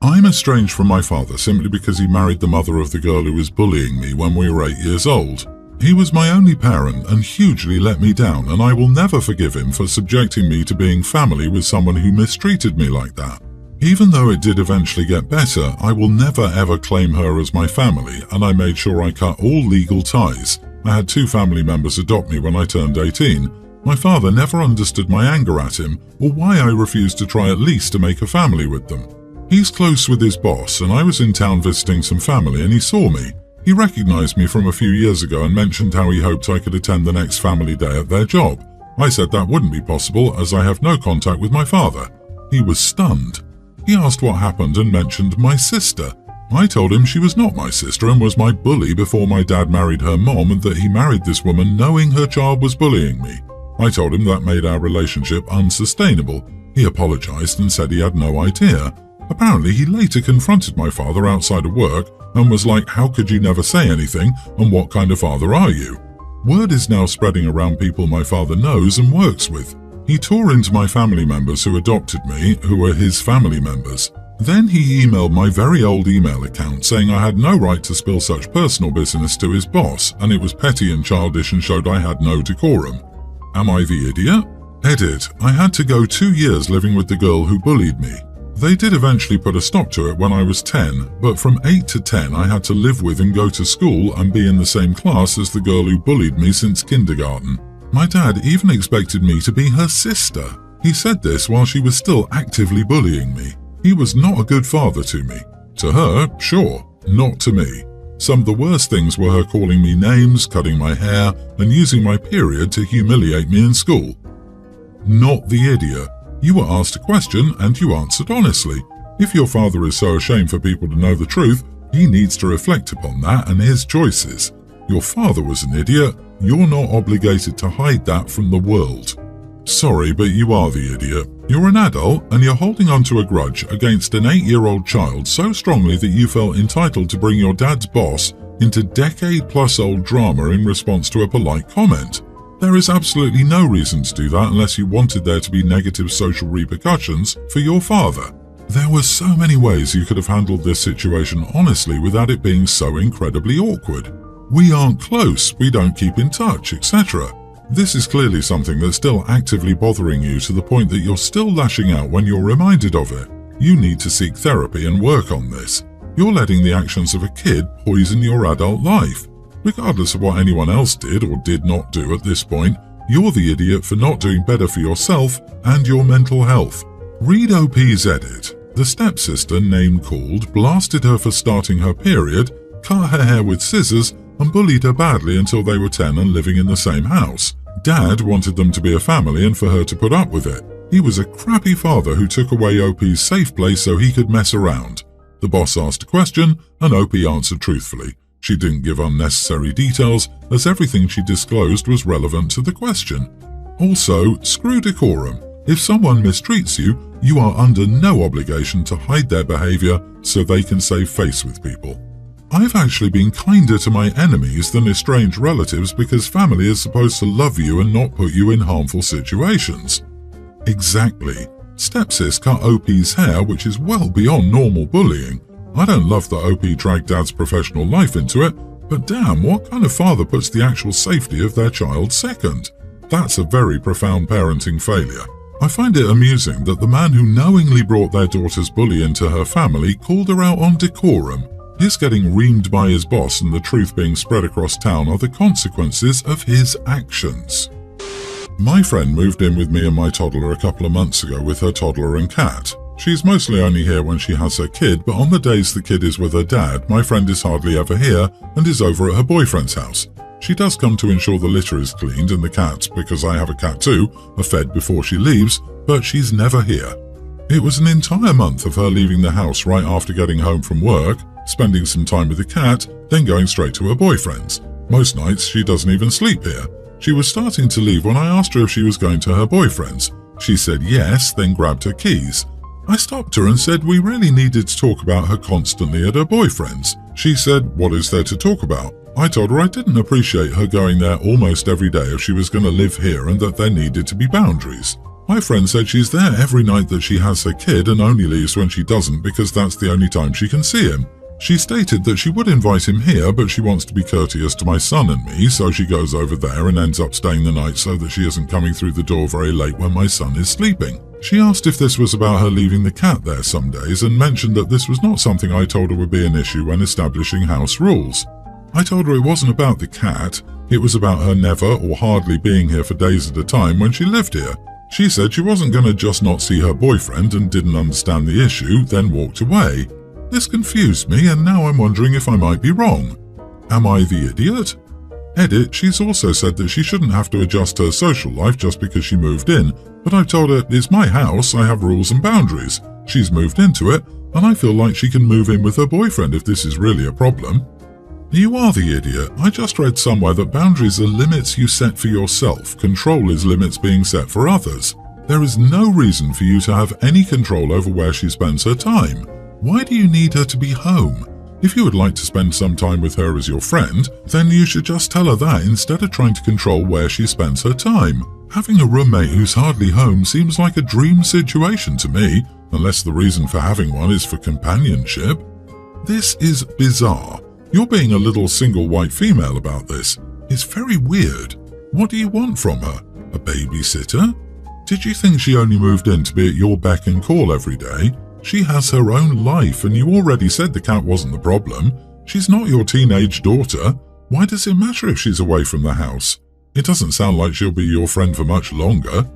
I'm estranged from my father simply because he married the mother of the girl who was bullying me when we were 8 years old. He was my only parent and hugely let me down, and I will never forgive him for subjecting me to being family with someone who mistreated me like that. Even though it did eventually get better, I will never ever claim her as my family, and I made sure I cut all legal ties. I had 2 family members adopt me when I turned 18. My father never understood my anger at him, or why I refused to try at least to make a family with them. He's close with his boss, and I was in town visiting some family and he saw me. He recognized me from a few years ago and mentioned how he hoped I could attend the next family day at their job. I said that wouldn't be possible as I have no contact with my father. He was stunned. He asked what happened and mentioned my sister. I told him she was not my sister and was my bully before my dad married her mom, and that he married this woman knowing her child was bullying me. I told him that made our relationship unsustainable. He apologized and said he had no idea. Apparently, he later confronted my father outside of work and was like, "How could you never say anything, and what kind of father are you?" Word is now spreading around people my father knows and works with. He tore into my family members who adopted me, who were his family members. Then he emailed my very old email account saying I had no right to spill such personal business to his boss, and it was petty and childish and showed I had no decorum. Am I the idiot? Edit. I had to go 2 years living with the girl who bullied me. They did eventually put a stop to it when I was 10, but from 8 to 10 I had to live with and go to school and be in the same class as the girl who bullied me since kindergarten. My dad even expected me to be her sister. He said this while she was still actively bullying me. He was not a good father to me. To her, sure, not to me. Some of the worst things were her calling me names, cutting my hair, and using my period to humiliate me in school. Not the idiot. You were asked a question and you answered honestly. If your father is so ashamed for people to know the truth, he needs to reflect upon that and his choices. Your father was an idiot. You're not obligated to hide that from the world. Sorry, but you are the idiot. You're an adult and you're holding on to a grudge against an 8-year-old child so strongly that you felt entitled to bring your dad's boss into decade-plus-old drama in response to a polite comment. There is absolutely no reason to do that unless you wanted there to be negative social repercussions for your father. There were so many ways you could have handled this situation honestly without it being so incredibly awkward. We aren't close, we don't keep in touch, etc. This is clearly something that's still actively bothering you to the point that you're still lashing out when you're reminded of it. You need to seek therapy and work on this. You're letting the actions of a kid poison your adult life. Regardless of what anyone else did or did not do at this point, you're the idiot for not doing better for yourself and your mental health. Read OP's edit. The stepsister, name called, blasted her for starting her period, cut her hair with scissors, and bullied her badly until they were 10 and living in the same house. Dad wanted them to be a family and for her to put up with it. He was a crappy father who took away OP's safe place so he could mess around. The boss asked a question and OP answered truthfully. She didn't give unnecessary details as everything she disclosed was relevant to the question. Also, screw decorum. If someone mistreats you, you are under no obligation to hide their behavior so they can save face with people. I've actually been kinder to my enemies than estranged relatives because family is supposed to love you and not put you in harmful situations. Exactly. Stepsis cut OP's hair, which is well beyond normal bullying. I don't love that OP dragged Dad's professional life into it, but damn, what kind of father puts the actual safety of their child second? That's a very profound parenting failure. I find it amusing that the man who knowingly brought their daughter's bully into her family called her out on decorum. His getting reamed by his boss and the truth being spread across town are the consequences of his actions. My friend moved in with me and my toddler a couple of months ago with her toddler and cat. She's mostly only here when she has her kid, but on the days the kid is with her dad, my friend is hardly ever here and is over at her boyfriend's house. She does come to ensure the litter is cleaned and the cats, because I have a cat too, are fed before she leaves, but she's never here. It was an entire month of her leaving the house right after getting home from work, spending some time with the cat, then going straight to her boyfriend's. Most nights she doesn't even sleep here. She was starting to leave when I asked her if she was going to her boyfriend's. She said yes, then grabbed her keys. I stopped her and said we really needed to talk about her constantly at her boyfriend's. She said, "What is there to talk about?" I told her I didn't appreciate her going there almost every day if she was going to live here and that there needed to be boundaries. My friend said she's there every night that she has her kid and only leaves when she doesn't because that's the only time she can see him. She stated that she would invite him here, but she wants to be courteous to my son and me, so she goes over there and ends up staying the night so that she isn't coming through the door very late when my son is sleeping. She asked if this was about her leaving the cat there some days and mentioned that this was not something I told her would be an issue when establishing house rules. I told her it wasn't about the cat, it was about her never or hardly being here for days at a time when she lived here. She said she wasn't going to just not see her boyfriend and didn't understand the issue, then walked away. This confused me and now I'm wondering if I might be wrong. Am I the idiot? Edit, she's also said that she shouldn't have to adjust her social life just because she moved in, but I've told her it's my house, I have rules and boundaries. She's moved into it, and I feel like she can move in with her boyfriend if this is really a problem. You are the idiot. I just read somewhere that boundaries are limits you set for yourself. Control is limits being set for others. There is no reason for you to have any control over where she spends her time. Why do you need her to be home? If you would like to spend some time with her as your friend, then you should just tell her that instead of trying to control where she spends her time. Having a roommate who's hardly home seems like a dream situation to me, unless the reason for having one is for companionship. This is bizarre. You're being a little single white female about this. It's very weird. What do you want from her? A babysitter? Did you think she only moved in to be at your beck and call every day? She has her own life, and you already said the cat wasn't the problem. She's not your teenage daughter. Why does it matter if she's away from the house? It doesn't sound like she'll be your friend for much longer.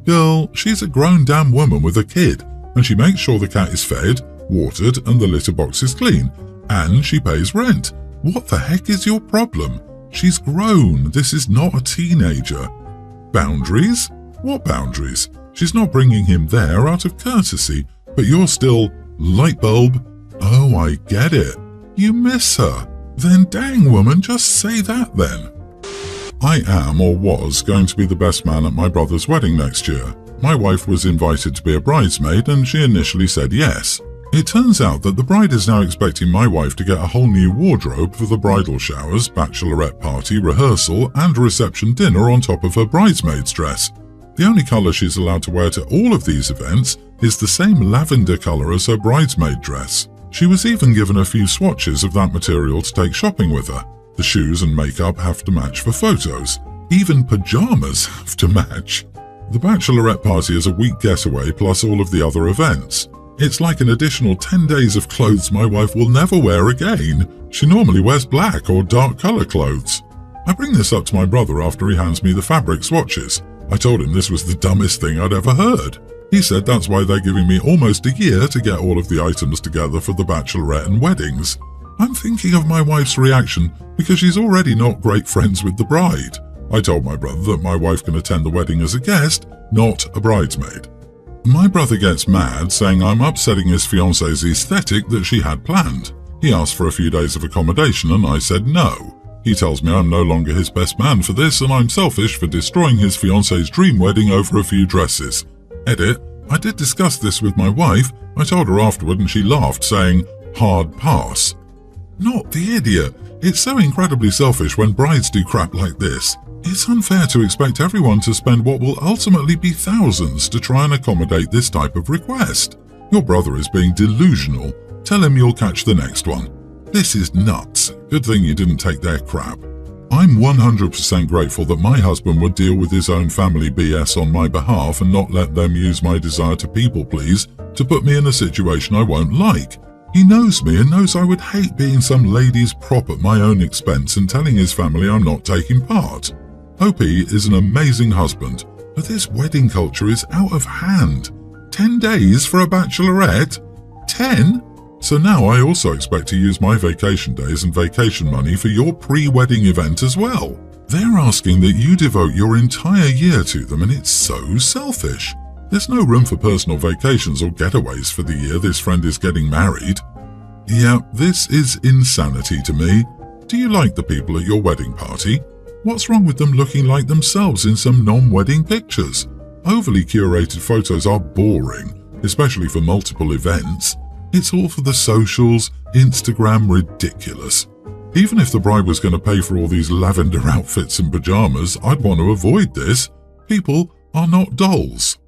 Girl, she's a grown damn woman with a kid, and she makes sure the cat is fed, watered, and the litter box is clean, and she pays rent. What the heck is your problem? She's grown. This is not a teenager. Boundaries? What boundaries? She's not bringing him there out of courtesy. But you're still, light bulb. Oh, I get it. You miss her. Then dang woman, just say that then. I am or was going to be the best man at my brother's wedding next year. My wife was invited to be a bridesmaid and she initially said yes. It turns out that the bride is now expecting my wife to get a whole new wardrobe for the bridal showers, bachelorette party, rehearsal and reception dinner on top of her bridesmaid's dress. The only colour she's allowed to wear to all of these events is the same lavender colour as her bridesmaid dress. She was even given a few swatches of that material to take shopping with her. The shoes and makeup have to match for photos. Even pyjamas have to match. The bachelorette party is a week getaway plus all of the other events. It's like an additional 10 days of clothes my wife will never wear again. She normally wears black or dark colour clothes. I bring this up to my brother after he hands me the fabric swatches. I told him this was the dumbest thing I'd ever heard. He said that's why they're giving me almost a year to get all of the items together for the bachelorette and weddings. I'm thinking of my wife's reaction because she's already not great friends with the bride. I told my brother that my wife can attend the wedding as a guest, not a bridesmaid. My brother gets mad, saying I'm upsetting his fiancée's aesthetic that she had planned. He asked for a few days of accommodation and I said no. He tells me I'm no longer his best man for this and I'm selfish for destroying his fiancée's dream wedding over a few dresses. Edit, I did discuss this with my wife. I told her afterward and she laughed, saying, hard pass. Not the idiot. It's so incredibly selfish when brides do crap like this. It's unfair to expect everyone to spend what will ultimately be thousands to try and accommodate this type of request. Your brother is being delusional. Tell him you'll catch the next one. This is nuts. Good thing you didn't take their crap. I'm 100% grateful that my husband would deal with his own family BS on my behalf and not let them use my desire to people please to put me in a situation I won't like. He knows me and knows I would hate being some lady's prop at my own expense and telling his family I'm not taking part. OP is an amazing husband, but this wedding culture is out of hand. 10 days for a bachelorette? 10? So now I also expect to use my vacation days and vacation money for your pre-wedding event as well. They're asking that you devote your entire year to them and it's so selfish. There's no room for personal vacations or getaways for the year this friend is getting married. Yeah, this is insanity to me. Do you like the people at your wedding party? What's wrong with them looking like themselves in some non-wedding pictures? Overly curated photos are boring, especially for multiple events. It's all for the socials, Instagram ridiculous. Even if the bride was going to pay for all these lavender outfits and pajamas, I'd want to avoid this. People are not dolls.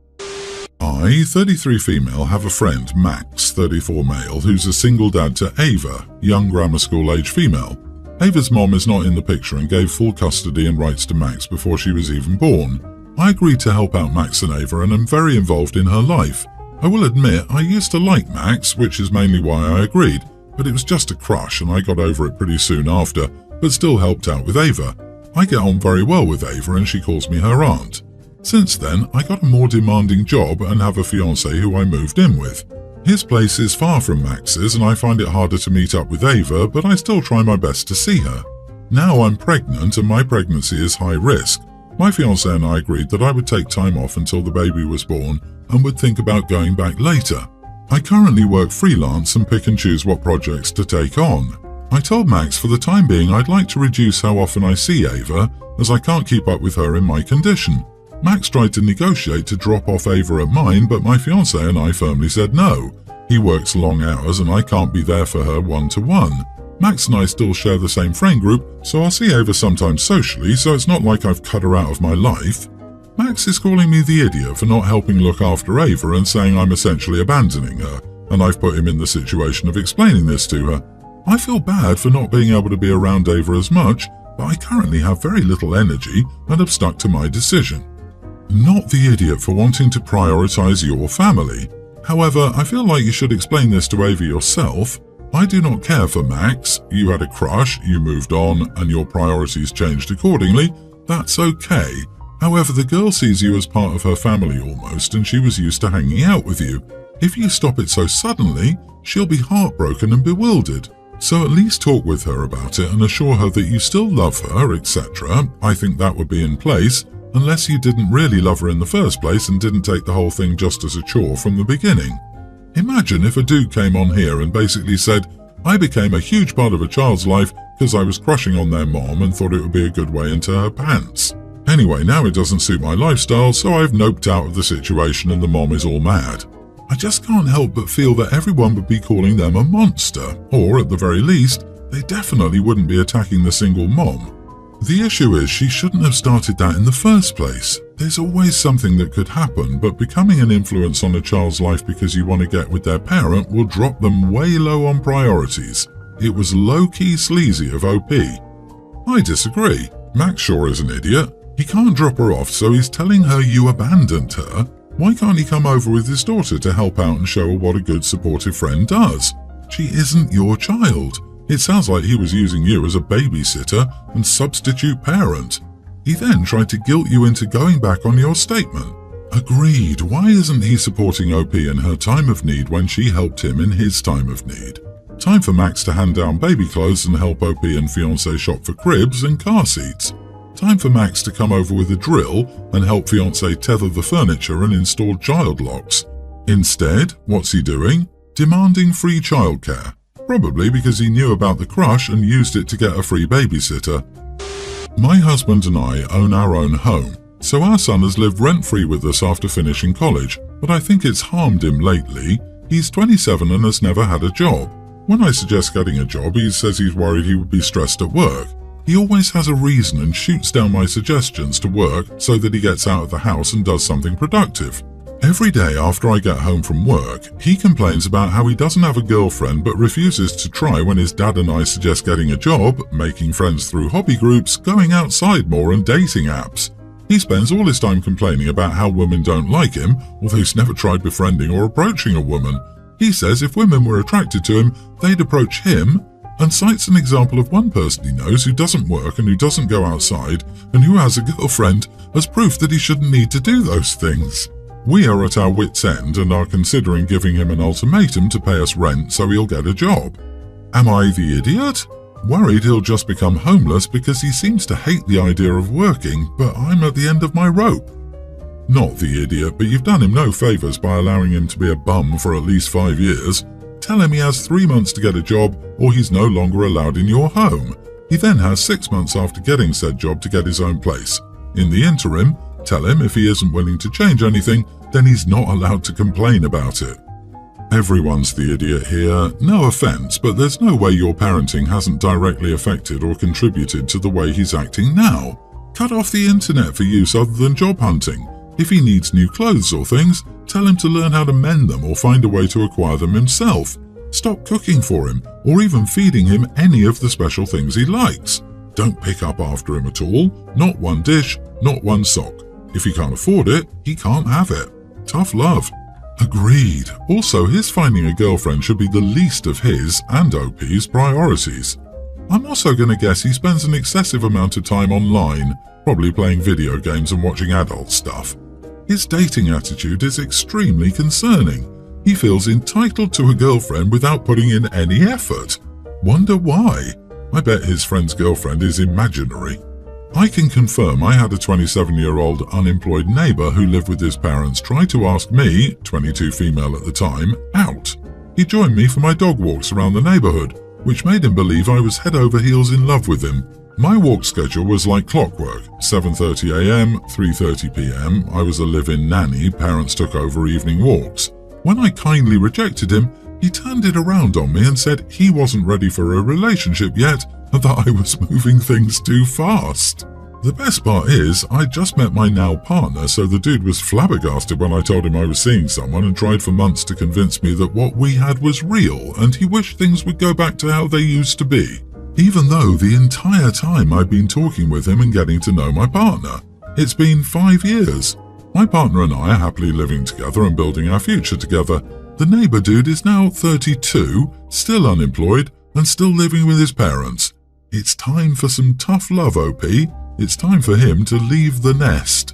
I, 33 female, have a friend, Max, 34 male, who's a single dad to Ava, young grammar school age female. Ava's mom is not in the picture and gave full custody and rights to Max before she was even born. I agreed to help out Max and Ava and am very involved in her life. I will admit I used to like Max, which is mainly why I agreed, but it was just a crush and I got over it pretty soon after, but still helped out with Ava. I get on very well with Ava and she calls me her aunt. Since then, I got a more demanding job and have a fiancé who I moved in with. His place is far from Max's and I find it harder to meet up with Ava, but I still try my best to see her. Now I'm pregnant and my pregnancy is high risk. My fiancé and I agreed that I would take time off until the baby was born and would think about going back later. I currently work freelance and pick and choose what projects to take on. I told Max for the time being I'd like to reduce how often I see Ava, as I can't keep up with her in my condition. Max tried to negotiate to drop off Ava at mine, but my fiancé and I firmly said no. He works long hours and I can't be there for her one-to-one. Max and I still share the same friend group, so I'll see Ava sometimes socially, so it's not like I've cut her out of my life. Max is calling me the idiot for not helping look after Ava and saying I'm essentially abandoning her, and I've put him in the situation of explaining this to her. I feel bad for not being able to be around Ava as much, but I currently have very little energy and have stuck to my decision. Not the idiot for wanting to prioritize your family. However, I feel like you should explain this to Ava yourself. I do not care for Max. You had a crush, you moved on, and your priorities changed accordingly. That's okay. However, the girl sees you as part of her family almost, and she was used to hanging out with you. If you stop it so suddenly, she'll be heartbroken and bewildered. So at least talk with her about it and assure her that you still love her, etc. I think that would be in place, unless you didn't really love her in the first place and didn't take the whole thing just as a chore from the beginning. Imagine if a dude came on here and basically said, I became a huge part of a child's life because I was crushing on their mom and thought it would be a good way into her pants. Anyway, now it doesn't suit my lifestyle, so I've noped out of the situation and the mom is all mad. I just can't help but feel that everyone would be calling them a monster, or at the very least, they definitely wouldn't be attacking the single mom. The issue is she shouldn't have started that in the first place. There's always something that could happen, but becoming an influence on a child's life because you want to get with their parent will drop them way low on priorities. It was low-key sleazy of OP. I disagree. Max sure is an idiot. He can't drop her off, so he's telling her you abandoned her. Why can't he come over with his daughter to help out and show her what a good supportive friend does? She isn't your child. It sounds like he was using you as a babysitter and substitute parent. He then tried to guilt you into going back on your statement. Agreed. Why isn't he supporting OP in her time of need when she helped him in his time of need? Time for Max to hand down baby clothes and help OP and fiancé shop for cribs and car seats. Time for Max to come over with a drill and help fiancé tether the furniture and install child locks. Instead, what's he doing? Demanding free childcare. Probably because he knew about the crush and used it to get a free babysitter. My husband and I own our own home, so our son has lived rent-free with us after finishing college, but I think it's harmed him lately. He's 27 and has never had a job. When I suggest getting a job, he says he's worried he would be stressed at work. He always has a reason and shoots down my suggestions to work so that he gets out of the house and does something productive. Every day after I get home from work, he complains about how he doesn't have a girlfriend but refuses to try when his dad and I suggest getting a job, making friends through hobby groups, going outside more and dating apps. He spends all his time complaining about how women don't like him, although he's never tried befriending or approaching a woman. He says if women were attracted to him, they'd approach him, and cites an example of one person he knows who doesn't work and who doesn't go outside and who has a girlfriend as proof that he shouldn't need to do those things. We are at our wits' end and are considering giving him an ultimatum to pay us rent so he'll get a job. Am I the idiot? Worried he'll just become homeless because he seems to hate the idea of working, but I'm at the end of my rope. Not the idiot, but you've done him no favours by allowing him to be a bum for at least 5 years. Tell him he has 3 months to get a job or he's no longer allowed in your home. He then has 6 months after getting said job to get his own place. In the interim, tell him if he isn't willing to change anything, then he's not allowed to complain about it. Everyone's the idiot here. No offence, but there's no way your parenting hasn't directly affected or contributed to the way he's acting now. Cut off the internet for use other than job hunting. If he needs new clothes or things, tell him to learn how to mend them or find a way to acquire them himself. Stop cooking for him or even feeding him any of the special things he likes. Don't pick up after him at all, not one dish, not one sock. If he can't afford it, he can't have it. Tough love. Agreed. Also, his finding a girlfriend should be the least of his and OP's priorities. I'm also going to guess he spends an excessive amount of time online, probably playing video games and watching adult stuff. His dating attitude is extremely concerning. He feels entitled to a girlfriend without putting in any effort. Wonder why? I bet his friend's girlfriend is imaginary. I can confirm I had a 27-year-old unemployed neighbor who lived with his parents try to ask me, 22 female at the time, out. He joined me for my dog walks around the neighborhood, which made him believe I was head over heels in love with him. My walk schedule was like clockwork, 7:30 a.m., 3:30 p.m. I was a live-in nanny, parents took over evening walks. When I kindly rejected him, he turned it around on me and said he wasn't ready for a relationship yet and that I was moving things too fast. The best part is, I just met my now partner, so the dude was flabbergasted when I told him I was seeing someone and tried for months to convince me that what we had was real and he wished things would go back to how they used to be. Even though the entire time I've been talking with him and getting to know my partner. It's been 5 years. My partner and I are happily living together and building our future together. The neighbor dude is now 32, still unemployed, and still living with his parents. It's time for some tough love, OP. It's time for him to leave the nest.